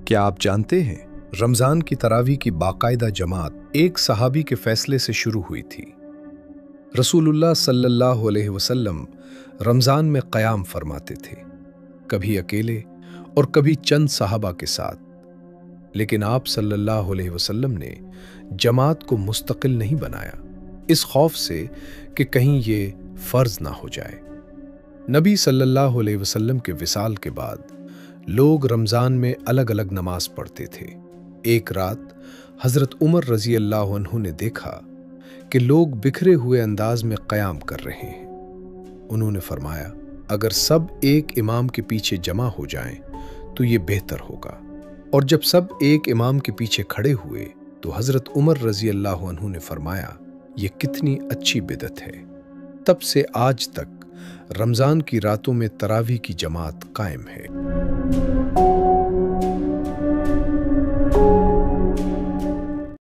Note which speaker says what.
Speaker 1: کیا آپ جانتے ہیں رمضان کی تراویح کی باقاعدہ جماعت ایک صحابی کے فیصلے سے شروع ہوئی تھی۔ رسول اللہ صلی اللہ علیہ وسلم رمضان میں قیام فرماتے تھے، کبھی اکیلے اور کبھی چند صحابہ کے ساتھ، لیکن آپ صلی اللہ علیہ وسلم نے جماعت کو مستقل نہیں بنایا، اس خوف سے کہ کہیں یہ فرض نہ ہو جائے۔ نبی صلی اللہ علیہ وسلم کے وصال کے بعد لوگ رمضان میں الگ الگ نماز پڑھتے تھے۔ ایک رات حضرت عمر رضی اللہ عنہ نے دیکھا کہ لوگ بکھرے ہوئے انداز میں قیام کر رہے ہیں۔ انہوں نے فرمایا، اگر سب ایک امام کے پیچھے جمع ہو جائیں تو یہ بہتر ہوگا۔ اور جب سب ایک امام کے پیچھے کھڑے ہوئے تو حضرت عمر رضی اللہ عنہ نے فرمایا، یہ کتنی اچھی بدعت ہے۔ تب سے آج تک رمضان کی راتوں میں تراویح کی جماعت قائم ہے۔